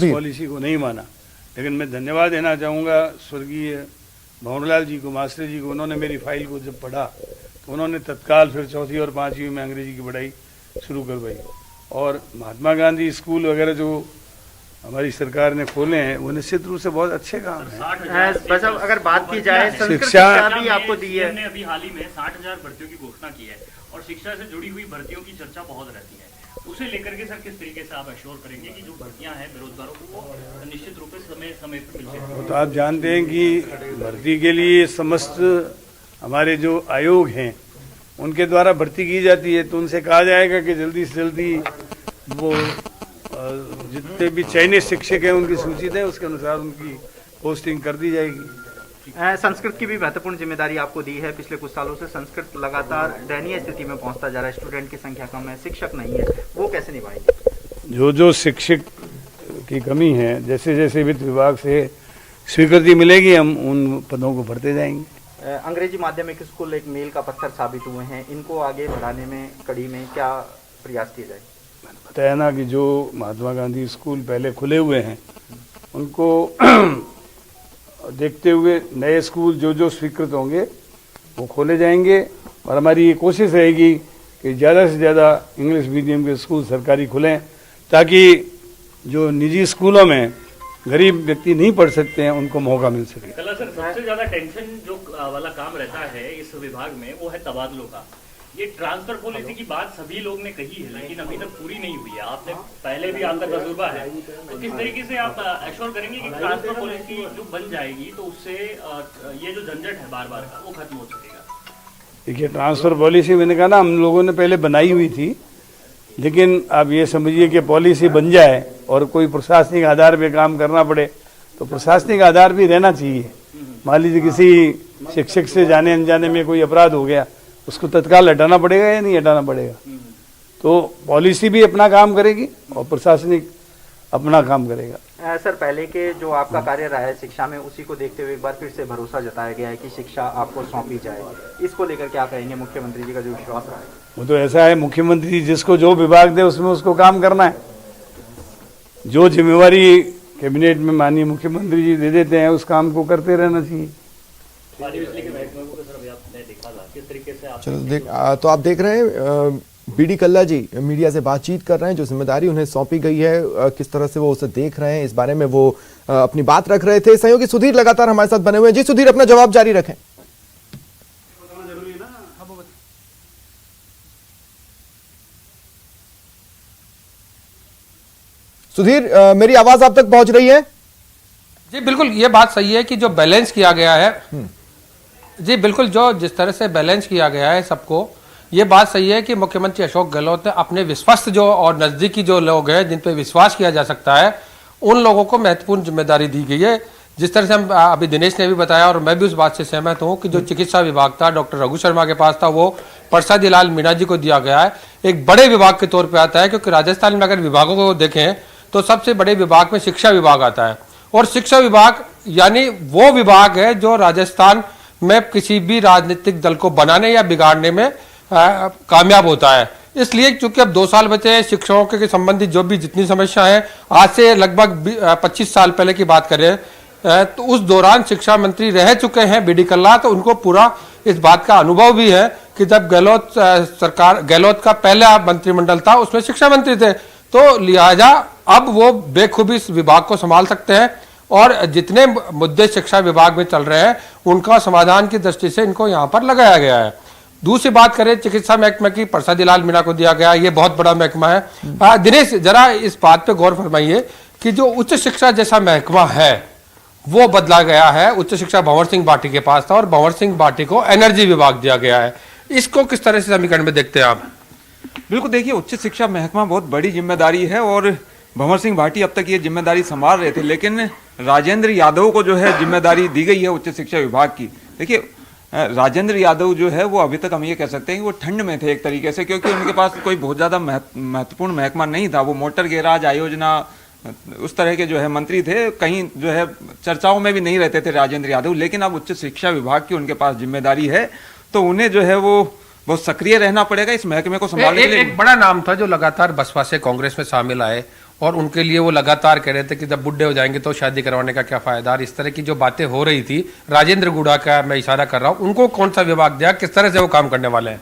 Policy को नहीं माना। लेकिन मैं धन्यवाद देना चाहूँगा स्वर्गीय भंवरलाल जी को, मास्टर जी को। उन्होंने मेरी फाइल को जब पढ़ा तो उन्होंने तत्काल फिर चौथी और पाँचवीं में अंग्रेजी की पढ़ाई शुरू करवाई। और महात्मा गांधी स्कूल वगैरह जो हमारी सरकार ने खोले हैं वो निश्चित रूप से बहुत अच्छे काम हैं। बस अब अगर बात की जाए शिक्षा भी आपको दी है, हमने अभी हाल ही में 60,000 भर्तियों की घोषणा की है और शिक्षा से जुड़ी हुई भर्तियों की चर्चा बहुत रहती है। उसे लेकर के सर किस तरीके से आप एश्योर करेंगे कि जो भर्तियां हैं बेरोजगारों को निश्चित रूप से समय समय पर मिल सके? तो आप जानते हैं कि भर्ती के लिए समस्त हमारे जो आयोग हैं उनके द्वारा भर्ती की जाती है। तो उनसे कहा जाएगा कि जल्दी से जल्दी वो जितने भी चयनित शिक्षक हैं उनकी सूची दें, उसके अनुसार उनकी पोस्टिंग कर दी जाएगी। संस्कृत की भी महत्वपूर्ण जिम्मेदारी आपको दी है। पिछले कुछ सालों से संस्कृत लगातार दयनीय स्थिति में पहुंचता जा रहा है, स्टूडेंट की संख्या कम है, शिक्षक नहीं है, वो कैसे निभाएंगे? जो शिक्षक की कमी है, जैसे जैसे वित्त विभाग से स्वीकृति मिलेगी हम उन पदों को भरते जाएंगे। अंग्रेजी माध्यमिक स्कूल एक मील का पत्थर साबित हुए हैं, इनको आगे बढ़ाने में कड़ी में क्या प्रयास किए जाए? मैंने बताया ना कि जो महात्मा गांधी स्कूल पहले खुले हुए हैं उनको देखते हुए नए स्कूल जो स्वीकृत होंगे वो खोले जाएंगे। और हमारी ये कोशिश रहेगी कि ज़्यादा से ज़्यादा इंग्लिश मीडियम के स्कूल सरकारी खुलें, ताकि जो निजी स्कूलों में गरीब व्यक्ति नहीं पढ़ सकते हैं उनको मौका मिल सके। कला सर, सबसे ज़्यादा टेंशन जो वाला काम रहता है इस विभाग में वो है तबादलों का। ये ट्रांसफर पॉलिसी की बात सभी लोग ने कही है लेकिन अभी तक पूरी नहीं हुई है। आपने पहले भी आपका तजुर्बा है, तो किस तरीके से आप एश्योर करेंगे कि ट्रांसफर पॉलिसी जो बन जाएगी तो उससे ये जो झंझट है बार बार का वो खत्म हो सकेगा? देखिए, ट्रांसफर पॉलिसी मैंने कहा ना हम लोगों ने पहले बनाई हुई थी, लेकिन आप ये समझिए कि पॉलिसी बन जाए और कोई प्रशासनिक आधार पे काम करना पड़े तो प्रशासनिक आधार भी रहना चाहिए। मान लीजिए किसी शिक्षक से जाने अनजाने में कोई अपराध हो गया, उसको तत्काल हटाना पड़ेगा या नहीं हटाना पड़ेगा? तो पॉलिसी भी अपना काम करेगी और प्रशासनिक अपना काम करेगा। सर, पहले के जो आपका कार्य रहा है शिक्षा में, उसी को देखते हुए एक बार फिर से भरोसा जताया गया है कि शिक्षा आपको सौंपी जाए, इसको लेकर क्या कहेंगे? मुख्यमंत्री जी का जो विश्वास रहा है वो तो ऐसा है, मुख्यमंत्री जी जिसको जो विभाग दे उसमें उसको काम करना है। जो जिम्मेवारी कैबिनेट में माननीय मुख्यमंत्री जी दे देते हैं उस काम को करते रहना चाहिए। चलो तो आप देख रहे हैं बीडी कल्ला जी मीडिया से बातचीत कर रहे हैं। जो जिम्मेदारी उन्हें सौंपी गई है किस तरह से वो उसे देख रहे हैं, इस बारे में वो अपनी बात रख रहे थे। सहयोगी सुधीर लगातार हमारे साथ बने हुए हैं। जी सुधीर, अपना जवाब जारी रखें। सुधीर, मेरी आवाज आप तक पहुंच रही है? जी बिल्कुल, ये बात सही है कि जो बैलेंस किया गया है, जी बिल्कुल, जो जिस तरह से बैलेंस किया गया है सबको, ये बात सही है कि मुख्यमंत्री अशोक गहलोत ने अपने विश्वस्त जो और नजदीकी जो लोग हैं जिन पे विश्वास किया जा सकता है उन लोगों को महत्वपूर्ण जिम्मेदारी दी गई है। जिस तरह से हम अभी दिनेश ने भी बताया और मैं भी उस बात से सहमत हूँ कि जो चिकित्सा विभाग था डॉक्टर रघु शर्मा के पास था वो प्रसादी लाल मीणा जी को दिया गया है। एक बड़े विभाग के तौर पर आता है, क्योंकि राजस्थान में अगर विभागों को देखें तो सबसे बड़े विभाग में शिक्षा विभाग आता है और शिक्षा विभाग यानी वो विभाग है जो राजस्थान में किसी भी राजनीतिक दल को बनाने या बिगाड़ने में कामयाब होता है। इसलिए चूंकि अब 2 साल बचे हैं, शिक्षकों के संबंधित जो भी जितनी समस्या है आज से लगभग 25 साल पहले की बात करें तो उस दौरान शिक्षा मंत्री रह चुके हैं बीडी कल्ला, तो उनको पूरा इस बात का अनुभव भी है कि जब गहलोत का पहला मंत्रिमंडल था उसमें शिक्षा मंत्री थे, तो लिहाजा अब वो बेखूबी इस विभाग को संभाल सकते हैं और जितने मुद्दे शिक्षा विभाग में चल रहे हैं उनका समाधान की दृष्टि से इनको यहाँ पर लगाया गया है। दूसरी बात करें चिकित्सा महकमे की, प्रसादी लाल मीणा को दिया गया, ये बहुत बड़ा महकमा है। दिनेश, जरा इस बात पे गौर फरमाइए कि जो उच्च शिक्षा जैसा महकमा है वो बदला गया है। उच्च शिक्षा भंवर सिंह भाटी के पास था और भंवर सिंह भाटी को एनर्जी विभाग दिया गया है। इसको किस तरह से समीकरण में देखते हैं आप? बिल्कुल, देखिए उच्च शिक्षा महकमा बहुत बड़ी जिम्मेदारी है और भंवर सिंह भाटी अब तक ये जिम्मेदारी संभाल रहे थे, लेकिन राजेंद्र यादव को जो है जिम्मेदारी दी गई है उच्च शिक्षा विभाग की। देखिए राजेंद्र यादव जो है वो अभी तक हम ये कह सकते हैं कि वो ठंड में थे एक तरीके से, क्योंकि उनके पास कोई बहुत ज़्यादा महत्वपूर्ण महकमा नहीं था। वो मोटर गैराज आयोजना उस तरह के जो है मंत्री थे, कहीं जो है चर्चाओं में भी नहीं रहते थे राजेंद्र यादव। लेकिन अब उच्च शिक्षा विभाग की उनके पास जिम्मेदारी है तो उन्हें जो है वो बहुत सक्रिय रहना पड़ेगा इस महकमे को संभालने के लिए। एक बड़ा नाम था जो लगातार बसपा से कांग्रेस में शामिल आए और उनके लिए वो लगातार कह रहे थे कि जब बुढ़े हो जाएंगे तो शादी करवाने का क्या फायदा। और इस तरह की जो बातें हो रही थी, राजेंद्र गुड़ा का मैं इशारा कर रहा हूँ, उनको कौन सा विभाग दिया, किस तरह से वो काम करने वाले हैं?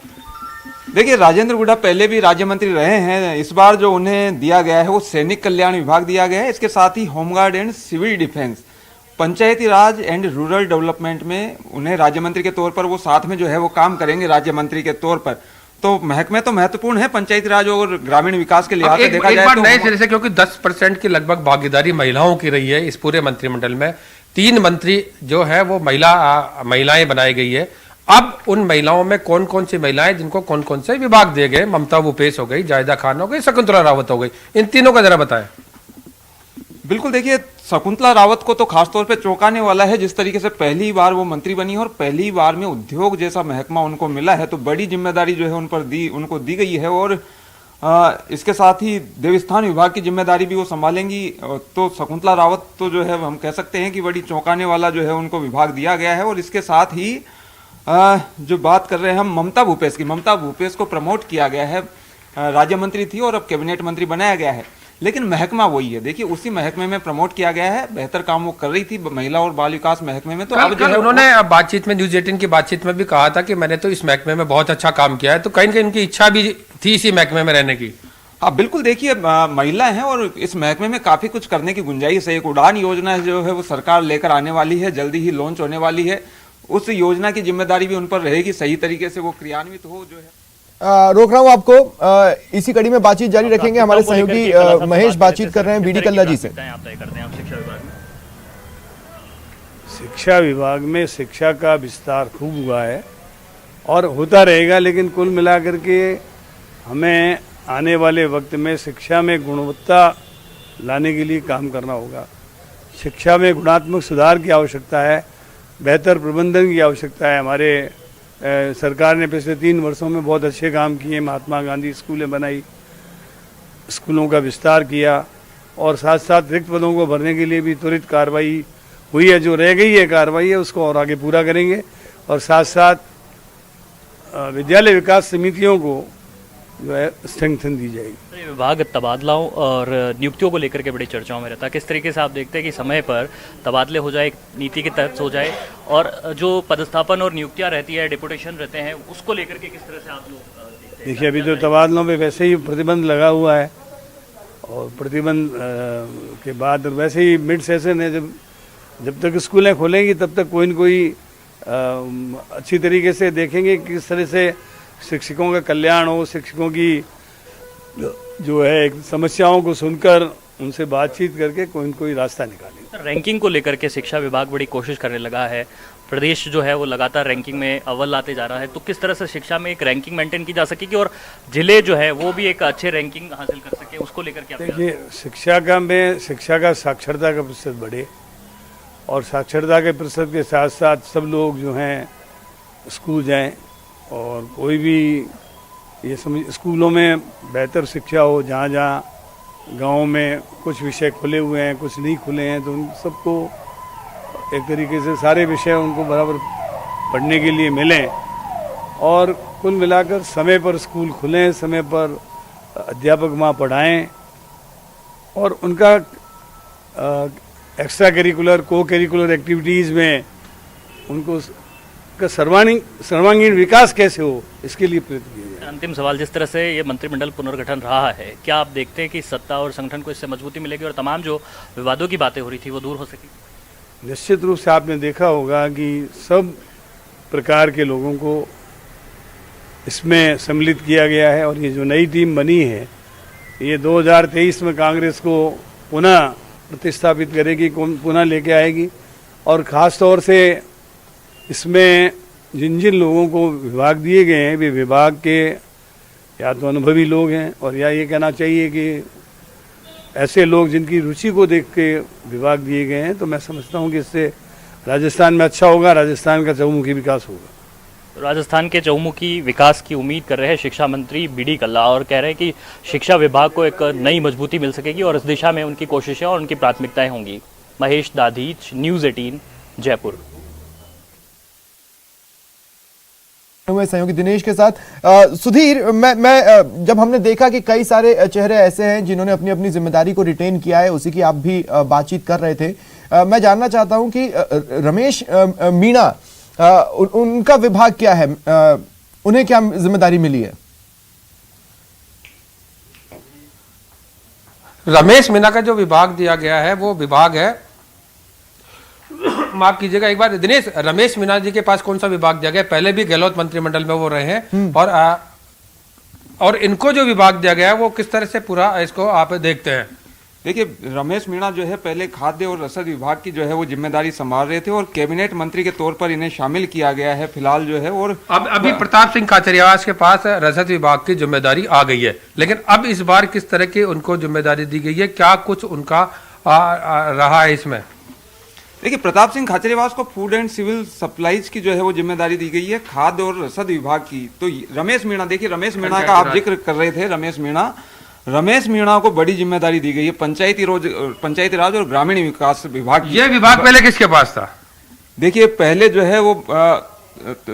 देखिए, राजेंद्र गुड़ा पहले भी राज्य मंत्री रहे हैं। इस बार जो उन्हें दिया गया है वो सैनिक कल्याण विभाग दिया गया है। इसके साथ ही home guard and civil defence, Panchayati Raj and rural development में उन्हें राज्य मंत्री के तौर पर वो साथ में जो है वो काम करेंगे राज्य मंत्री के तौर पर। तो महकमे तो महत्वपूर्ण है पंचायती राज और ग्रामीण विकास के लिहाज से देखा जाए तो नए सिरे से, क्योंकि 10% की लगभग भागीदारी महिलाओं की रही है इस पूरे मंत्रिमंडल में। 3 मंत्री जो है वो महिलाएं बनाई गई है। अब उन महिलाओं में कौन कौन सी महिलाएं, जिनको कौन कौन से विभाग दिए गए? ममता भूपेश हो गई, जायदा खान हो गई, शकुंतला रावत हो गई, इन तीनों का जरा बताएं। बिल्कुल, देखिए, शकुंतला रावत को तो खासतौर पे चौंकाने वाला है जिस तरीके से पहली बार वो मंत्री बनी और पहली बार में उद्योग जैसा महकमा उनको मिला है। तो बड़ी जिम्मेदारी जो है उनको दी गई है। और इसके साथ ही देवस्थान विभाग की जिम्मेदारी भी वो संभालेंगी। तो शकुंतला रावत तो जो है हम कह सकते हैं कि बड़ी चौंकाने वाला जो है उनको विभाग दिया गया है। और इसके साथ ही जो बात कर रहे हैं हम ममता भूपेश की, ममता भूपेश को प्रमोट किया गया है। राज्य मंत्री थी और अब कैबिनेट मंत्री बनाया गया है, लेकिन महकमा वही है। देखिए, उसी महकमे में प्रमोट किया गया है। बेहतर काम वो कर रही थी महिला और बाल विकास महकमे में। तो अब जो है उन्होंने बातचीत में, न्यूज 18 की बातचीत में भी कहा था कि मैंने तो इस महकमे में बहुत अच्छा काम किया है। तो कहीं ना कहीं उनकी इच्छा भी थी इसी महकमे में रहने की। हाँ, बिल्कुल, देखिए, महिला हैं और इस महकमे में काफी कुछ करने की गुंजाइश है। एक उड़ान योजना जो है वो सरकार लेकर आने वाली है, जल्दी ही लॉन्च होने वाली है। उस योजना की जिम्मेदारी भी उन पर रहेगी, सही तरीके से वो क्रियान्वित हो जो है। रोक रहा हूं आपको, इसी कड़ी में बातचीत जारी रखेंगे। हमारे सहयोगी महेश बातचीत कर रहे हैं बीडी कल्ला जी से। शिक्षा विभाग में शिक्षा का विस्तार खूब हुआ है और होता रहेगा, लेकिन कुल मिलाकर के हमें आने वाले वक्त में शिक्षा में गुणवत्ता लाने के लिए काम करना होगा। शिक्षा में गुणात्मक सुधार की आवश्यकता है, बेहतर प्रबंधन की आवश्यकता है। हमारे सरकार ने पिछले 3 वर्षों में बहुत अच्छे काम किए। महात्मा गांधी स्कूलें बनाई, स्कूलों का विस्तार किया और साथ साथ रिक्त पदों को भरने के लिए भी त्वरित कार्रवाई हुई है। जो रह गई है कार्रवाई है उसको और आगे पूरा करेंगे। और साथ साथ विद्यालय विकास समितियों को जो है स्ट्रेंथन दी जाएगी। विभाग तबादलाओं और नियुक्तियों को लेकर के बड़ी चर्चाओं में रहता है। किस तरीके से आप देखते हैं कि समय पर तबादले हो जाए, नीति के तहत हो जाए, और जो पदस्थापन और नियुक्तियां रहती है, डेपुटेशन रहते हैं, उसको लेकर के किस तरह से आप लोग देखते हैं? देखिए, अभी तो तबादलों पे वैसे ही प्रतिबंध लगा हुआ है और प्रतिबंध के बाद वैसे ही मिड सेशन है। जब तक स्कूलें खोलेंगी तब तक कोई न कोई अच्छी तरीके से देखेंगे किस तरह से शिक्षकों का कल्याण हो, शिक्षकों की जो है समस्याओं को सुनकर उनसे बातचीत करके कोई न कोई रास्ता निकालेंगे। रैंकिंग को लेकर के शिक्षा विभाग बड़ी कोशिश करने लगा है। प्रदेश जो है वो लगातार रैंकिंग में अव्वल लाते जा रहा है। तो किस तरह से शिक्षा में एक रैंकिंग मेंटेन की जा सकेगी और जिले जो है वो भी एक अच्छे रैंकिंग हासिल कर सके, उसको लेकर के? देखिए, शिक्षा का साक्षरता का प्रतिशत बढ़े और साक्षरता के प्रतिशत के साथ साथ सब लोग जो हैं स्कूल जाएं और कोई भी ये समझ स्कूलों में बेहतर शिक्षा हो। जहाँ जहाँ गाँव में कुछ विषय खुले हुए हैं, कुछ नहीं खुले हैं, तो उन सबको एक तरीके से सारे विषय उनको बराबर पढ़ने के लिए मिलें और कुल मिलाकर समय पर स्कूल खुलें, समय पर अध्यापक वहाँ पढ़ाएं और उनका एक्स्ट्रा को करिकुलर एक्टिविटीज़ में उनको का सर्वांगीण विकास कैसे हो, इसके लिए प्रयत्न किया जाए। अंतिम सवाल, जिस तरह से ये मंत्रिमंडल पुनर्गठन रहा है, क्या आप देखते हैं कि सत्ता और संगठन को इससे मजबूती मिलेगी और तमाम जो विवादों की बातें हो रही थी वो दूर हो सकेगी? निश्चित रूप से आपने देखा होगा कि सब प्रकार के लोगों को इसमें सम्मिलित किया गया है और ये जो नई टीम बनी है ये 2023 में कांग्रेस को पुनः प्रतिस्थापित करेगी, पुनः लेके आएगी। और ख़ास तौर से इसमें जिन जिन लोगों को विभाग दिए गए हैं वे विभाग के या तो अनुभवी लोग हैं और या ये कहना चाहिए कि ऐसे लोग जिनकी रुचि को देख के विभाग दिए गए हैं। तो मैं समझता हूँ कि इससे राजस्थान में अच्छा होगा, राजस्थान का चहुमुखी विकास होगा। राजस्थान के चहुमुखी विकास की उम्मीद कर रहे हैं शिक्षा मंत्री बीडी कल्ला और कह रहे हैं कि शिक्षा विभाग को एक नई मजबूती मिल सकेगी और इस दिशा में उनकी कोशिशें और उनकी प्राथमिकताएं होंगी। महेश दाधीच, न्यूज़ 18, जयपुर। हुए सहयोगी दिनेश के साथ। सुधीर, मैं जब हमने देखा कि कई सारे चेहरे ऐसे हैं जिन्होंने अपनी अपनी जिम्मेदारी को रिटेन किया है, उसी की आप भी बातचीत कर रहे थे, मैं जानना चाहता हूं कि रमेश मीणा, उनका विभाग क्या है, उन्हें क्या जिम्मेदारी मिली है? रमेश मीणा का जो विभाग दिया गया है वो विभाग है, माफ कीजिएगा एक बार दिनेश, रमेश मीणा जी के पास कौन सा विभाग दिया गया? पहले भी गहलोत मंत्रिमंडल में वो रहे हैं, और इनको जो विभाग दिया गया है वो किस तरह से पूरा इसको आप देखते हैं? देखिए, रमेश मीणा जो है पहले खाद्य और रसद विभाग की जो है वो जिम्मेदारी संभाल रहे थे और कैबिनेट मंत्री के तौर पर इन्हें शामिल किया गया है फिलहाल जो है। और अब अभी प्रताप सिंह खाचरियावास के पास रसद विभाग की जिम्मेदारी आ गई है, लेकिन अब इस बार किस तरह की उनको जिम्मेदारी दी गई है, क्या कुछ उनका रहा है इसमें? देखिए, प्रताप सिंह खाचरियावास को फूड एंड सिविल सप्लाईज की जो है वो जिम्मेदारी दी गई है, खाद्य और रसद विभाग की। तो रमेश मीणा, देखिए रमेश मीणा का आप जिक्र कर रहे थे, रमेश मीणा को बड़ी जिम्मेदारी दी गई है पंचायती राज और ग्रामीण विकास विभाग की। ये विभाग पहले किसके पास था? देखिए, पहले जो है वो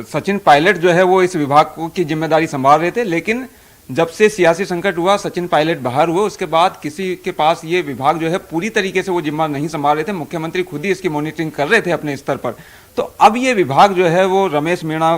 सचिन पायलट जो है वो इस विभाग की जिम्मेदारी संभाल रहे थे, लेकिन जब से सियासी संकट हुआ, सचिन पायलट बाहर हुए, उसके बाद किसी के पास ये विभाग जो है पूरी तरीके से वो जिम्मा नहीं संभाल रहे थे। मुख्यमंत्री खुद ही इसकी मॉनिटरिंग कर रहे थे अपने स्तर पर। तो अब ये विभाग जो है वो रमेश मीणा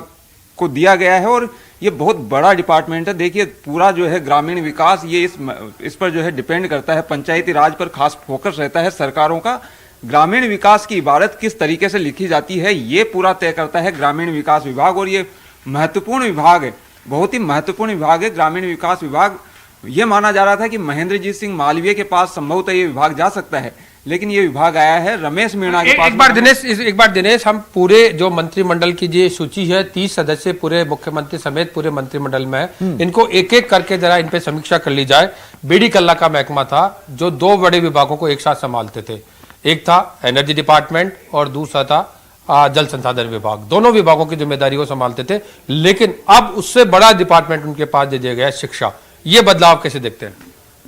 को दिया गया है और ये बहुत बड़ा डिपार्टमेंट है। देखिए, पूरा जो है ग्रामीण विकास ये इस पर जो है डिपेंड करता है, पंचायती राज पर खास फोकस रहता है सरकारों का। ग्रामीण विकास की इबारत किस तरीके से लिखी जाती है ये पूरा तय करता है ग्रामीण विकास विभाग, और ये महत्वपूर्ण विभाग है, बहुत ही महत्वपूर्ण विभाग है ग्रामीण विकास विभाग। ये माना जा रहा था कि महेंद्रजीत सिंह मालवीय के पास संभवतः ये विभाग जा सकता है, लेकिन ये विभाग आया है रमेश मीणा के पास। एक बार दिनेश, हम पूरे जो मंत्रिमंडल की जो सूची है 30 सदस्य पूरे मुख्यमंत्री समेत पूरे मंत्रिमंडल में है, इनको एक एक करके जरा इन पे समीक्षा कर ली जाए। बीडी कल्ला का महकमा था जो 2 बड़े विभागों को एक साथ संभालते थे, एक था एनर्जी डिपार्टमेंट और दूसरा था जल संसाधन विभाग। दोनों विभागों की जिम्मेदारी को संभालते थे, लेकिन अब उससे बड़ा डिपार्टमेंट उनके पास दे दिया गया है शिक्षा। ये बदलाव कैसे देखते हैं?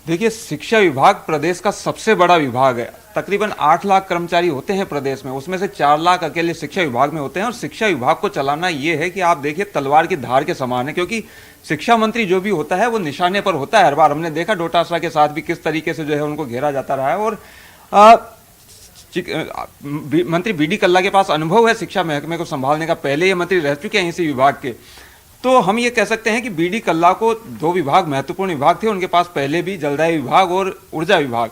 देखिए, शिक्षा विभाग प्रदेश का सबसे बड़ा विभाग है। तकरीबन 8 लाख कर्मचारी होते हैं प्रदेश में, उसमें से 4 लाख अकेले शिक्षा विभाग में होते हैं। और शिक्षा विभाग को चलाना ये है कि आप देखिए तलवार की धार के समान है, क्योंकि शिक्षा मंत्री जो भी होता है वो निशाने पर होता है हर बार। हमने देखा डोटासरा के साथ भी किस तरीके से जो है उनको घेरा जाता रहा है। और मंत्री बीडी कल्ला के पास अनुभव है शिक्षा महकमे को संभालने का, पहले ये मंत्री रह चुके हैं इसी विभाग के। तो हम ये कह सकते हैं कि बीडी कल्ला को 2 विभाग महत्वपूर्ण विभाग थे उनके पास पहले भी, जलदाय विभाग और ऊर्जा विभाग,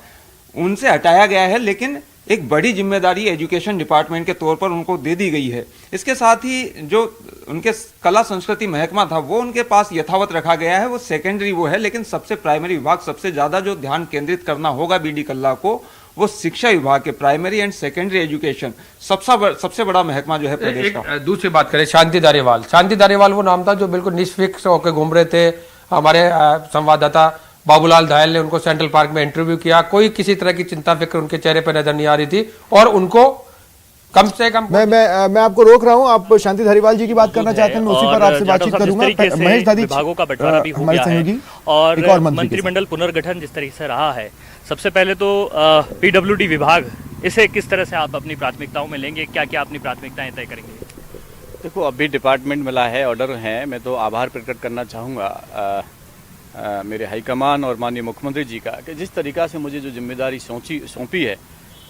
उनसे हटाया गया है, लेकिन एक बड़ी जिम्मेदारी एजुकेशन डिपार्टमेंट के तौर पर उनको दे दी गई है। इसके साथ ही जो उनके कला संस्कृति महकमा था वो उनके पास यथावत रखा गया है, वो सेकेंडरी वो है, लेकिन सबसे प्राइमरी विभाग, सबसे ज्यादा जो ध्यान केंद्रित करना होगा बीडी कल्ला को, वो शिक्षा विभाग के प्राइमरी एंड सेकेंडरी एजुकेशन, सबसे बड़ा महकमा जो है प्रदेश का। दूसरी बात करें, शांति धारीवाल वो नाम था जो बिल्कुल निष्पक्ष होकर घूम रहे थे। हमारे संवाददाता बाबूलाल धायल ने उनको सेंट्रल पार्क में इंटरव्यू किया, कोई किसी तरह की चिंता फिक्र उनके चेहरे पर नजर नहीं आ रही थी, और उनको कम से कम मैं आपको रोक रहा हूं, आप शांति धारीवाल जी की बात करना चाहते हैं, मैं उसी पर आपसे बातचीत करूंगा। महेश दादी, विभागों का बंटवारा भी हो गया है और मंत्रिमंडल पुनर्गठन जिस तरीके से रहा है, सबसे पहले तो पीडब्ल्यूडी विभाग, इसे किस तरह से आप अपनी प्राथमिकताओं में लेंगे, क्या क्या अपनी प्राथमिकताएं तय करेंगे? देखो, अभी डिपार्टमेंट मिला है, ऑर्डर है, मैं तो आभार प्रकट करना चाहूँगा मेरे हाईकमान और माननीय मुख्यमंत्री जी का कि जिस तरीक़ा से मुझे जो जिम्मेदारी सौंपी है,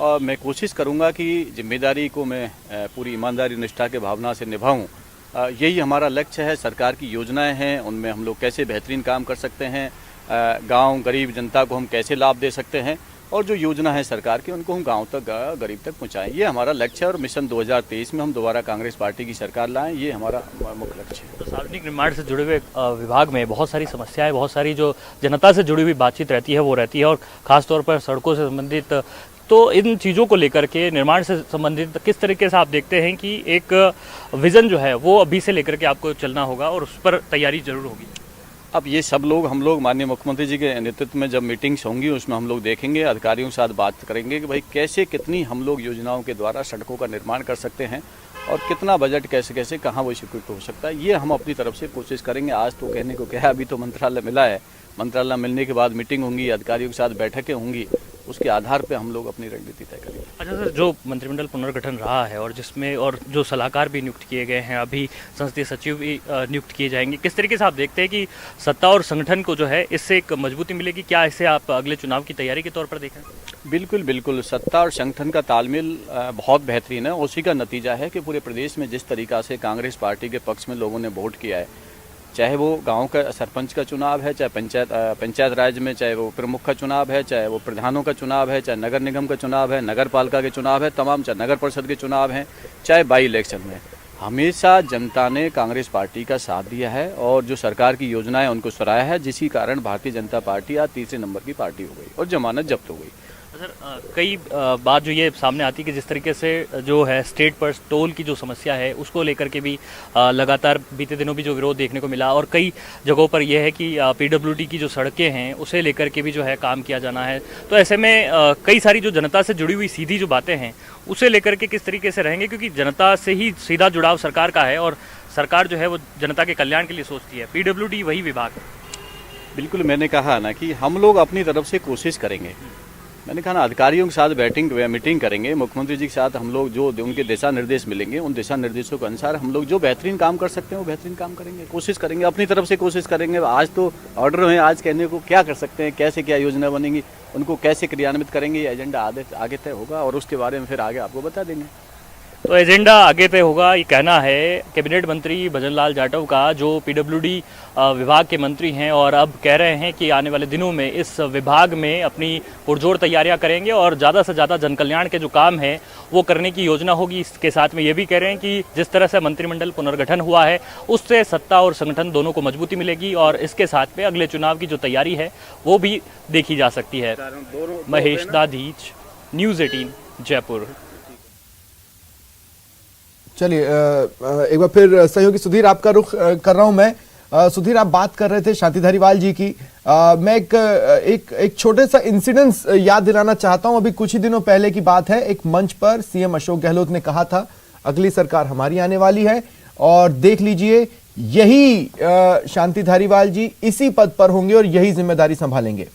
और मैं कोशिश करूंगा कि जिम्मेदारी को मैं पूरी ईमानदारी निष्ठा के भावना से निभाऊं। यही हमारा लक्ष्य है। सरकार की योजनाएं हैं, उनमें हम लोग कैसे बेहतरीन काम कर सकते हैं, गांव गरीब जनता को हम कैसे लाभ दे सकते हैं, और जो योजना है सरकार की उनको हम गांव तक गरीब तक पहुंचाएं। ये हमारा लक्ष्य है और मिशन 2023 में हम दोबारा कांग्रेस पार्टी की सरकार लाएं, ये हमारा मुख्य लक्ष्य है। तो सार्वजनिक निर्माण से जुड़े हुए विभाग में बहुत सारी समस्याएं, बहुत सारी जो जनता से जुड़ी हुई बातचीत रहती है वो रहती है, और खासतौर पर सड़कों से संबंधित, तो इन चीज़ों को लेकर के निर्माण से संबंधित किस तरीके से आप देखते हैं कि एक विज़न जो है वो अभी से लेकर के आपको चलना होगा और उस पर तैयारी जरूर होगी? अब ये सब लोग, हम लोग माननीय मुख्यमंत्री जी के नेतृत्व में जब मीटिंग्स होंगी उसमें हम लोग देखेंगे, अधिकारियों के साथ बात करेंगे कि भाई कैसे कितनी हम लोग योजनाओं के द्वारा सड़कों का निर्माण कर सकते हैं और कितना बजट कैसे कैसे कहाँ वो स्वीकृत हो सकता है, ये हम अपनी तरफ से कोशिश करेंगे। आज तो कहने को क्या है, अभी तो मंत्रालय मिला है, मंत्रालय मिलने के बाद मीटिंग होंगी, अधिकारियों के साथ बैठकें होंगी, उसके आधार पर हम लोग अपनी रणनीति तय करेंगे। अच्छा सर, जो मंत्रिमंडल पुनर्गठन रहा है और जिसमें और जो सलाहकार भी नियुक्त किए गए हैं, अभी संसदीय सचिव भी नियुक्त किए जाएंगे, किस तरीके से आप देखते हैं कि सत्ता और संगठन को जो है इससे एक मजबूती मिलेगी? क्या इसे आप अगले चुनाव की तैयारी के तौर पर देखें? बिल्कुल बिल्कुल, सत्ता और संगठन का तालमेल बहुत बेहतरीन है। उसी का नतीजा है कि पूरे प्रदेश में जिस तरीका से कांग्रेस पार्टी के पक्ष में लोगों ने वोट किया है, चाहे वो गांव का सरपंच का चुनाव है, चाहे पंचायत राज में चाहे वो प्रमुख का चुनाव है, चाहे वो प्रधानों का चुनाव है, चाहे नगर निगम का चुनाव है, नगर पालिका के चुनाव है, तमाम चाहे नगर परिषद के चुनाव हैं, चाहे बाई इलेक्शन में, हमेशा जनता ने कांग्रेस पार्टी का साथ दिया है और जो सरकार की योजनाएं उनको सराहा है, जिसके कारण भारतीय जनता पार्टी आज तीसरे नंबर की पार्टी हो गई और जमानत जब्त हो गई। सर, कई बात जो ये सामने आती है कि जिस तरीके से जो है स्टेट पर टोल की जो समस्या है उसको लेकर के भी लगातार बीते दिनों भी जो विरोध देखने को मिला और कई जगहों पर यह है कि पीडब्ल्यूडी की जो सड़कें हैं उसे लेकर के भी जो है काम किया जाना है। तो ऐसे में कई सारी जो जनता से जुड़ी हुई सीधी जो बातें हैं उसे लेकर के किस तरीके से रहेंगे, क्योंकि जनता से ही सीधा जुड़ाव सरकार का है और सरकार जो है वो जनता के कल्याण के लिए सोचती है। पीडब्ल्यूडी वही विभाग है। बिल्कुल, मैंने कहा ना कि हम लोग अपनी तरफ से कोशिश करेंगे। मैंने कहा ना, अधिकारियों के साथ मीटिंग करेंगे, मुख्यमंत्री जी के साथ हम लोग जो उनके दिशा निर्देश मिलेंगे उन दिशा निर्देशों के अनुसार हम लोग जो बेहतरीन काम कर सकते हैं वो बेहतरीन काम करेंगे, कोशिश करेंगे, अपनी तरफ से कोशिश करेंगे। आज तो ऑर्डर है, आज कहने को क्या कर सकते हैं, कैसे क्या योजना बनेगी, उनको कैसे क्रियान्वित करेंगे, ये एजेंडा आगे तय होगा और उसके बारे में फिर आगे आपको बता देंगे। तो एजेंडा आगे तय होगा, ये कहना है कैबिनेट मंत्री भजन लाल जाटव का, जो पीडब्ल्यूडी विभाग के मंत्री हैं और अब कह रहे हैं कि आने वाले दिनों में इस विभाग में अपनी पुरजोर तैयारियां करेंगे और ज़्यादा से ज़्यादा जनकल्याण के जो काम है वो करने की योजना होगी। इसके साथ में ये भी कह रहे हैं कि जिस तरह से मंत्रिमंडल पुनर्गठन हुआ है उससे सत्ता और संगठन दोनों को मजबूती मिलेगी और इसके साथ में अगले चुनाव की जो तैयारी है वो भी देखी जा सकती है। महेश दाधीच, न्यूज़ 18 जयपुर। चलिए एक बार फिर सहयोगी सुधीर आपका रुख कर रहा हूं मैं। सुधीर, आप बात कर रहे थे शांति धारीवाल जी की। मैं एक छोटे सा इंसिडेंस याद दिलाना चाहता हूं। अभी कुछ ही दिनों पहले की बात है, एक मंच पर सीएम अशोक गहलोत ने कहा था अगली सरकार हमारी आने वाली है और देख लीजिए यही शांति धारीवाल जी इसी पद पर होंगे और यही जिम्मेदारी संभालेंगे।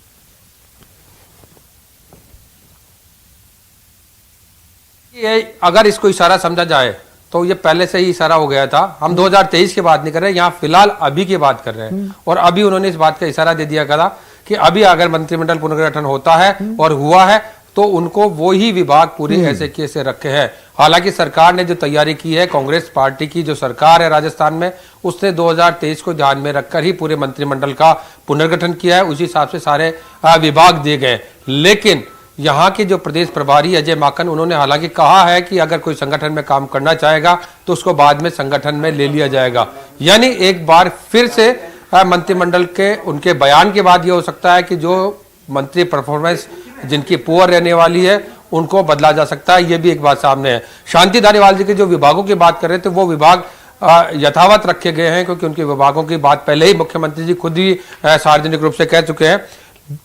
अगर इसको इशारा समझा जाए तो ये पहले से ही इशारा हो गया था। हम 2023 की बात नहीं कर रहे, यहाँ फिलहाल अभी की बात कर रहे हैं और अभी उन्होंने इस बात का इशारा दे दिया था कि अभी अगर मंत्रिमंडल पुनर्गठन होता है और हुआ है तो उनको वो ही विभाग पूरी ऐसे कैसे रखे हैं। हालांकि सरकार ने जो तैयारी की है, कांग्रेस पार्टी की जो सरकार है राजस्थान में, उसने 2023 को ध्यान में रखकर ही पूरे मंत्रिमंडल का पुनर्गठन किया है। उसी हिसाब से सारे विभाग दिए गए। लेकिन यहाँ के जो प्रदेश प्रभारी अजय माकन, उन्होंने हालांकि कहा है कि अगर कोई संगठन में काम करना चाहेगा तो उसको बाद में संगठन में ले लिया जाएगा। यानी एक बार फिर से मंत्रिमंडल के उनके बयान के बाद ये हो सकता है कि जो मंत्री परफॉर्मेंस जिनकी पुअर रहने वाली है उनको बदला जा सकता है। ये भी एक बात सामने है। शांति धारीवाल जी के जो विभागों की बात कर रहे थे वो विभाग यथावत रखे गए हैं, क्योंकि उनके विभागों की बात पहले ही मुख्यमंत्री जी खुद ही सार्वजनिक रूप से कह चुके हैं।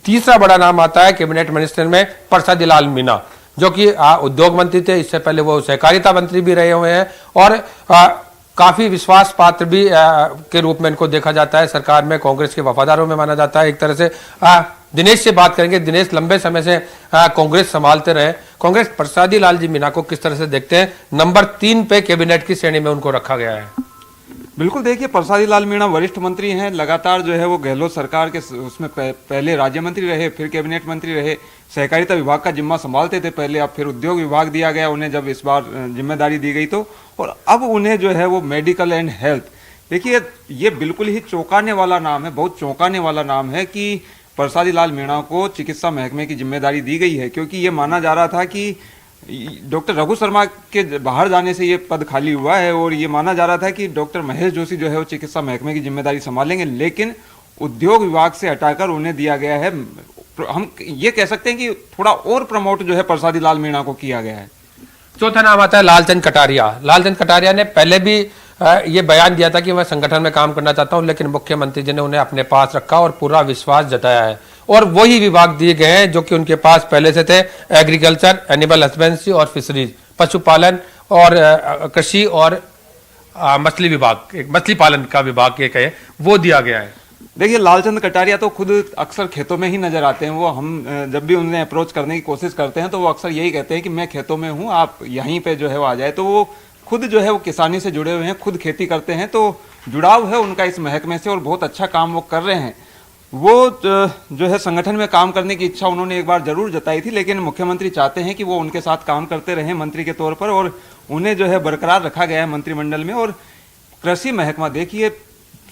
तीसरा बड़ा नाम आता है कैबिनेट मिनिस्टर में प्रसादी लाल मीणा, जो कि उद्योग मंत्री थे, इससे पहले वो सहकारिता मंत्री भी रहे हुए हैं और काफी विश्वास पात्र भी के रूप में इनको देखा जाता है। सरकार में कांग्रेस के वफादारों में माना जाता है एक तरह से। दिनेश से बात करेंगे। दिनेश लंबे समय से कांग्रेस संभालते रहे। कांग्रेस प्रसादी लाल जी मीणा को किस तरह से देखते हैं? नंबर 3 पे कैबिनेट की श्रेणी में उनको रखा गया है। बिल्कुल, देखिए प्रसादी लाल मीणा वरिष्ठ मंत्री हैं, लगातार जो है वो गहलोत सरकार के उसमें पहले राज्य मंत्री रहे, फिर कैबिनेट मंत्री रहे, सहकारिता विभाग का जिम्मा संभालते थे पहले, अब फिर उद्योग विभाग दिया गया उन्हें जब इस बार जिम्मेदारी दी गई तो, और अब उन्हें जो है वो मेडिकल एंड हेल्थ। देखिए ये बिल्कुल ही चौंकाने वाला नाम है, बहुत चौंकाने वाला नाम है कि प्रसादी लाल मीणा को चिकित्सा महकमे की जिम्मेदारी दी गई है, क्योंकि ये माना जा रहा था कि डॉक्टर रघु शर्मा के बाहर जाने से ये पद खाली हुआ है और ये माना जा रहा था कि डॉक्टर महेश जोशी जो है वो चिकित्सा महकमे की जिम्मेदारी संभालेंगे, लेकिन उद्योग विभाग से हटाकर उन्हें दिया गया है। हम ये कह सकते हैं कि थोड़ा और प्रमोट जो है प्रसादी लाल मीणा को किया गया है। चौथा नाम आता है लालचंद कटारिया। लालचंद कटारिया ने पहले भी ये बयान दिया था कि मैं संगठन में काम करना चाहता हूं, लेकिन मुख्यमंत्री जी ने उन्हें अपने पास रखा और पूरा विश्वास जताया है और वही विभाग दिए गए हैं जो कि उनके पास पहले से थे। एग्रीकल्चर, एनिमल हस्बेंड्री और फिशरीज, पशुपालन और कृषि और मछली विभाग, मछली पालन का विभाग ये कहे, वो दिया गया है। देखिए, लालचंद कटारिया तो खुद अक्सर खेतों में ही नजर आते हैं। वो हम जब भी उन्हें अप्रोच करने की कोशिश करते हैं तो वो अक्सर यही कहते हैं कि मैं खेतों में हूँ, आप यहीं पे जो है वो आ जाए। तो वो खुद जो है वो किसानी से जुड़े हुए हैं, खुद खेती करते हैं, तो जुड़ाव है उनका इस महकमे से और बहुत अच्छा काम वो कर रहे हैं। वो जो है संगठन में काम करने की इच्छा उन्होंने एक बार जरूर जताई थी, लेकिन मुख्यमंत्री चाहते हैं कि वो उनके साथ काम करते रहें मंत्री के तौर पर, और उन्हें जो है बरकरार रखा गया है मंत्रिमंडल में। और कृषि महकमा, देखिए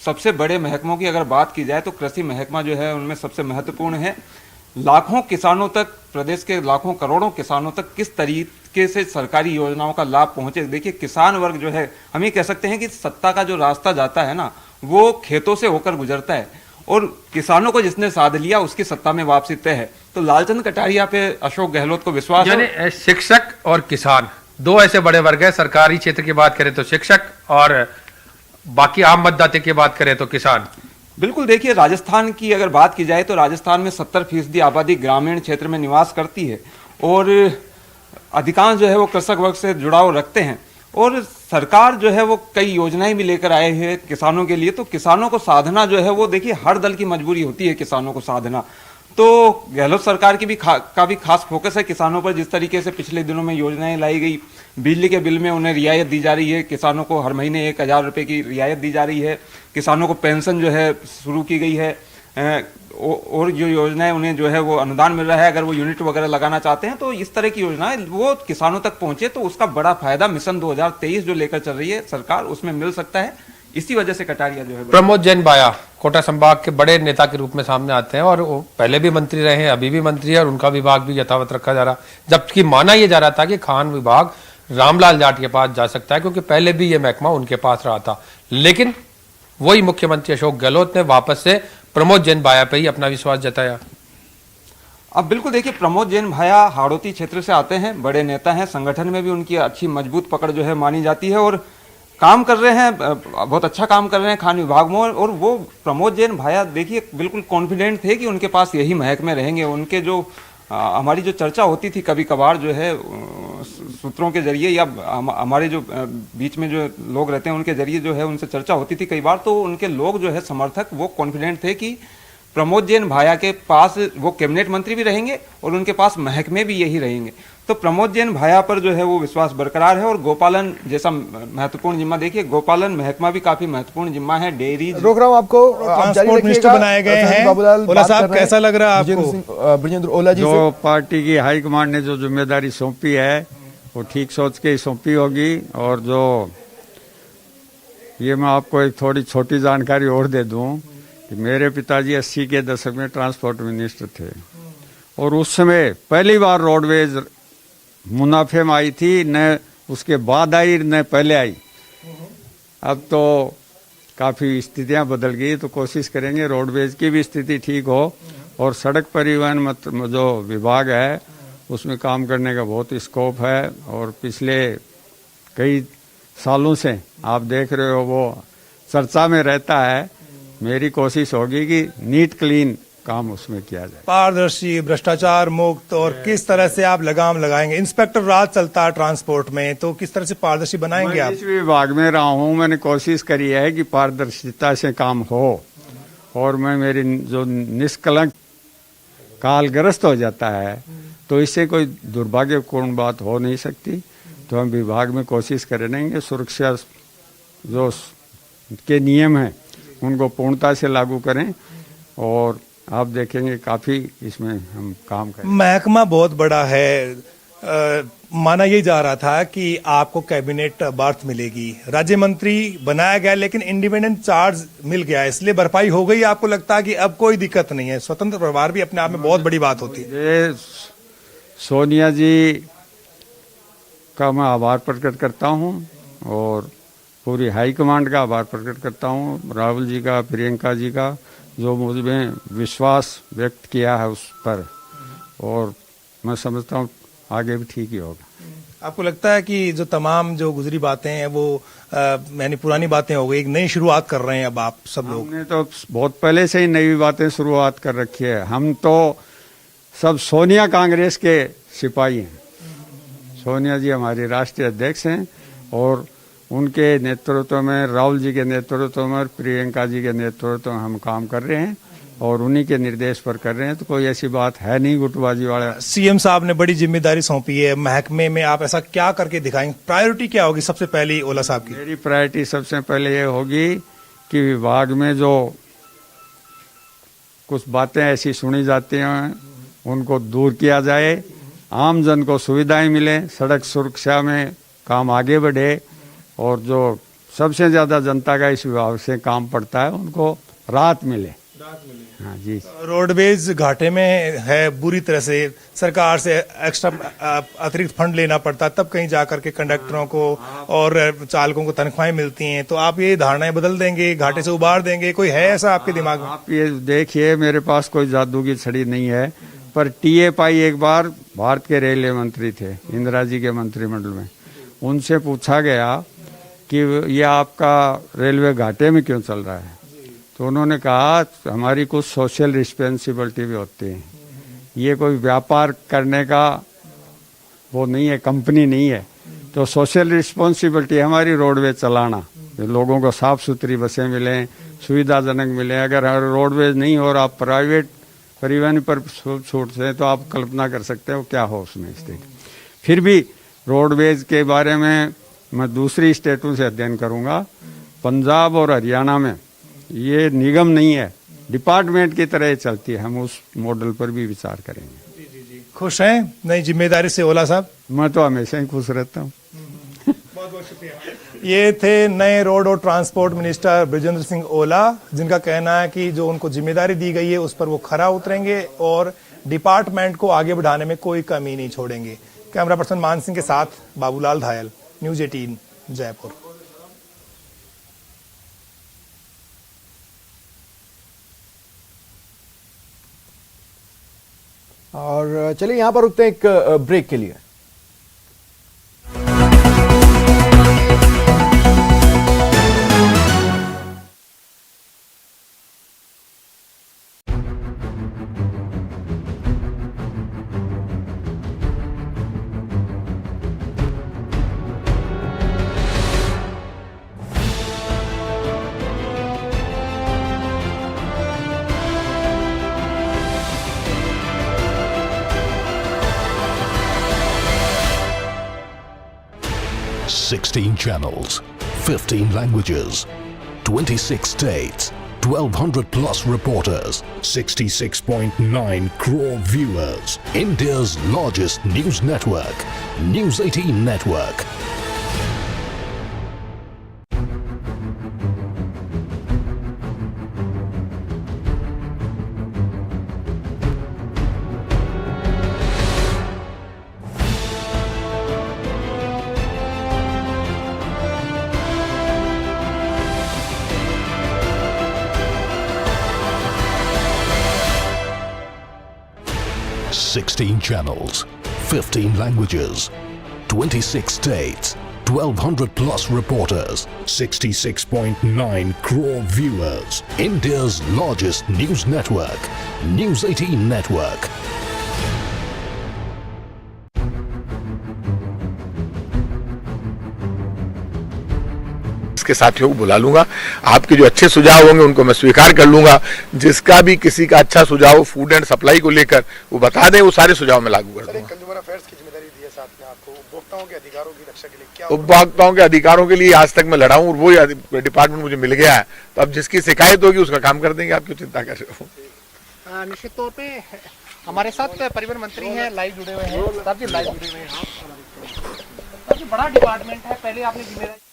सबसे बड़े महकमों की अगर बात की जाए तो कृषि महकमा जो है उनमें सबसे महत्वपूर्ण है। लाखों किसानों तक, प्रदेश के लाखों करोड़ों किसानों तक किस तरीके से सरकारी योजनाओं का लाभ पहुंचे। देखिए, किसान वर्ग जो है, हम ये कह सकते हैं कि सत्ता का जो रास्ता जाता है ना, वो खेतों से होकर गुजरता है, और किसानों को जिसने साध लिया उसकी सत्ता में वापसी तय है। तो लालचंद कटारिया पे अशोक गहलोत को विश्वास है। यानी शिक्षक और किसान दो ऐसे बड़े वर्ग है। सरकारी क्षेत्र की बात करें तो शिक्षक, और बाकी आम मतदाता की बात करें तो किसान। बिल्कुल, देखिए राजस्थान की अगर बात की जाए तो राजस्थान में 70% आबादी ग्रामीण क्षेत्र में निवास करती है, और अधिकांश जो है वो कृषक वर्ग से जुड़ाव रखते हैं, और सरकार जो है वो कई योजनाएं भी लेकर आए हैं किसानों के लिए। तो किसानों को साधना जो है वो, देखिए हर दल की मजबूरी होती है किसानों को साधना। तो गहलोत सरकार की भी काफी खास फोकस है किसानों पर। जिस तरीके से पिछले दिनों में योजनाएं लाई गई, बिजली के बिल में उन्हें रियायत दी जा रही है, किसानों को हर महीने 1000 रुपए की रियायत दी जा रही है, किसानों को पेंशन जो है शुरू की गई है, और जो योजनाएं उन्हें जो है वो अनुदान मिल रहा है। अगर वो यूनिट वगैरह लगाना चाहते हैं तो इस तरह की योजनाएं वो किसानों तक पहुंचे, तो उसका बड़ा फायदा मिशन 2023 जो लेकर चल रही है सरकार, उसमें मिल सकता है। इसी वजह से कटारिया जो है प्रमोद जैन भाया कोटा संभाग के बड़े नेता के रूप में सामने आते हैं, और वो पहले भी मंत्री रहे हैं, अभी भी मंत्री है, और उनका विभाग भी यथावत रखा जा रहा। जबकि माना यह जा रहा था कि खान विभाग रामलाल जाट के पास जा सकता है, क्योंकि पहले भी यह महकमा उनके पास रहा था। लेकिन वही मुख्यमंत्री अशोक गहलोत ने वापस से प्रमोद जैन भाया पे ही अपना विश्वास जताया। अब बिल्कुल देखिए, प्रमोद जैन भाया हाड़ौती क्षेत्र से आते हैं, बड़े नेता हैं, संगठन में भी उनकी अच्छी मजबूत पकड़ जो है मानी जाती है, और काम कर रहे हैं, बहुत अच्छा काम कर रहे हैं खान विभाग में। और वो प्रमोद जैन भाया देखिए बिल्कुल कॉन्फिडेंट थे कि उनके पास यही महकमे रहेंगे। उनके जो हमारी जो चर्चा होती थी कभी कभार जो है सूत्रों के जरिए, या हमारे जो बीच में जो लोग रहते हैं उनके जरिए जो है उनसे चर्चा होती थी कई बार, तो उनके लोग जो है समर्थक वो कॉन्फिडेंट थे कि प्रमोद जैन भाया के पास वो कैबिनेट मंत्री भी रहेंगे और उनके पास महकमे भी यही रहेंगे। तो प्रमोद जैन भाया पर जो है वो विश्वास बरकरार है। और गोपालन जैसा महत्वपूर्ण जिम्मा, देखिए गोपालन महकमा भी काफी महत्वपूर्ण जिम्मा है। डेयरी रोक रहा हूँ आपको, आप जारी ट्रांसपोर्ट मिनिस्टर बनाए गए हैं। ओला साहब, कैसा लग रहा है आपको? ब्रजेंद्र ओला जी जो पार्टी की हाईकमांड ने जो जिम्मेदारी सौंपी है वो ठीक सोच के ही सौंपी होगी। और जो ये मैं आपको एक थोड़ी छोटी जानकारी और दे दूं कि मेरे पिताजी 80 के दशक में ट्रांसपोर्ट मिनिस्टर थे, और उस समय पहली बार रोडवेज मुनाफे में आई थी, न उसके बाद आई न पहले आई। अब तो काफ़ी स्थितियां बदल गई, तो कोशिश करेंगे रोडवेज की भी स्थिति ठीक हो, और सड़क परिवहन जो विभाग है उसमें काम करने का बहुत स्कोप है। और पिछले कई सालों से आप देख रहे हो वो चर्चा में रहता है। मेरी कोशिश होगी कि नीट क्लीन काम उसमें किया जाए, पारदर्शी, भ्रष्टाचार मुक्त। और किस तरह से आप लगाम लगाएंगे? इंस्पेक्टर राज चलता है ट्रांसपोर्ट में, तो किस तरह से पारदर्शी बनाएंगे आप? इस विभाग में रहा हूँ, मैंने कोशिश करी है कि पारदर्शिता से काम हो, और मैं मेरी जो निष्कलंक कालग्रस्त हो जाता है तो इससे कोई दुर्भाग्यपूर्ण बात हो नहीं सकती। तो हम विभाग में कोशिश करेंगे सुरक्षा जो के नियम हैं उनको पूर्णता से लागू करें, और आप देखेंगे काफी इसमें हम काम करें। महकमा बहुत बड़ा है, माना यही जा रहा था कि आपको कैबिनेट बर्थ मिलेगी, राज्य मंत्री बनाया गया, लेकिन इंडिपेंडेंट चार्ज मिल गया, इसलिए भरपाई हो गई। आपको लगता है कि अब कोई दिक्कत नहीं है? स्वतंत्र प्रभार भी अपने आप में बहुत बड़ी बात होती है। सोनिया जी का मैं आभार प्रकट करता हूं, और पूरी हाईकमांड का आभार प्रकट करता हूं, राहुल जी का, प्रियंका जी का, जो मुझ में विश्वास व्यक्त किया है उस पर, और मैं समझता हूं आगे भी ठीक ही होगा। आपको लगता है कि जो तमाम जो गुजरी बातें हैं वो यानी पुरानी बातें हो गई, एक नई शुरुआत कर रहे हैं अब आप सब लोग? हमने तो बहुत पहले से ही नई बातें शुरुआत कर रखी है। हम तो सब सोनिया कांग्रेस के सिपाही हैं। सोनिया जी हमारी राष्ट्रीय अध्यक्ष हैं, और उनके नेतृत्व में, राहुल जी के नेतृत्व में और प्रियंका जी के नेतृत्व में हम काम कर रहे हैं और उन्हीं के निर्देश पर कर रहे हैं। तो कोई ऐसी बात है नहीं गुटबाजी वाला। सीएम साहब ने बड़ी जिम्मेदारी सौंपी है महकमे में, आप ऐसा क्या करके दिखाएंगे? प्रायोरिटी क्या होगी सबसे पहली ओला साहब की? मेरी प्रायोरिटी सबसे पहले ये होगी कि विभाग में जो कुछ बातें ऐसी सुनी जाती हैं उनको दूर किया जाए, आम जन को सुविधाएं मिले, सड़क सुरक्षा में काम आगे बढ़े और जो सबसे ज्यादा जनता का इस विभाग से काम पड़ता है उनको राहत मिले। हाँ जी। रोडवेज घाटे में है बुरी तरह से, सरकार से एक्स्ट्रा अतिरिक्त फंड लेना पड़ता, तब कहीं जाकर के कंडक्टरों को और चालकों को तनख्वाहें मिलती हैं। तो आप ये धारणाएं बदल देंगे, घाटे से उबार देंगे, कोई है ऐसा आपके दिमाग में? आप ये देखिए, मेरे पास कोई जादू की छड़ी नहीं है, पर टीए पाई एक बार भारत के रेलवे मंत्री थे इंदिरा जी के मंत्रिमंडल में, उनसे पूछा गया कि ये आपका रेलवे घाटे में क्यों चल रहा है, तो उन्होंने कहा हमारी कुछ सोशल रिस्पॉन्सिबिलिटी भी होती है, ये कोई व्यापार करने का वो नहीं है, कंपनी नहीं है, तो सोशल रिस्पॉन्सिबिलिटी हमारी रोडवेज चलाना, लोगों को साफ सुथरी बसें मिलें, सुविधाजनक मिलें। अगर रोडवेज नहीं और आप प्राइवेट परिवहन पर छूट से, तो आप कल्पना कर सकते हो क्या हो उसमें स्थिति। फिर भी रोडवेज के बारे में मैं दूसरी स्टेटों से अध्ययन करूंगा। पंजाब और हरियाणा में ये निगम नहीं है, डिपार्टमेंट की तरह चलती है, हम उस मॉडल पर भी विचार करेंगे। खुश हैं नई जिम्मेदारी से ओला साहब? मैं तो हमेशा ही खुश रहता हूँ। बहुत बहुत शुक्रिया। ये थे नए रोड और ट्रांसपोर्ट मिनिस्टर बृजेंद्र सिंह ओला, जिनका कहना है कि जो उनको जिम्मेदारी दी गई है उस पर वो खरा उतरेंगे और डिपार्टमेंट को आगे बढ़ाने में कोई कमी नहीं छोड़ेंगे। कैमरा पर्सन मान सिंह के साथ बाबूलाल धायल, न्यूज 18 जयपुर। और चलिए यहां पर रुकते हैं एक ब्रेक के लिए। Sixteen channels, 15 languages, 26 states, 1,200 plus reporters, 66.9 crore viewers. India's largest news network, News 18 Network. Sixteen channels, 15 languages, 26 states, 1,200 plus reporters, 66.9 crore viewers. India's largest news network, News 18 Network. के साथियों को बुला लूंगा, आपके जो अच्छे सुझाव होंगे उनको मैं स्वीकार कर लूंगा। जिसका भी किसी का अच्छा सुझाव फूड एंड सप्लाई को लेकर वो बता दें, वो सारे सुझाव मैं लागू कर दूंगा। कंज्यूमर अफेयर्स की जिम्मेदारी दी है साथ में आपको, उपभोक्ताओं के अधिकारों की रक्षा के लिए क्या? उपभोक्ताओं के अधिकारों के लिए आज तक मैं लड़ा हूं और वो डिपार्टमेंट मुझे मिल गया है, तो अब जिसकी शिकायत होगी उसका काम कर देंगे, आप क्यों चिंता कर रहे हो। निश्चित तौर पे हमारे साथ परिवहन मंत्री हैं, लाइव जुड़े हुए हैं। साहब जी लाइव जुड़े हुए हैं, बड़ा डिपार्टमेंट है, पहले आपने जिम्मेदारी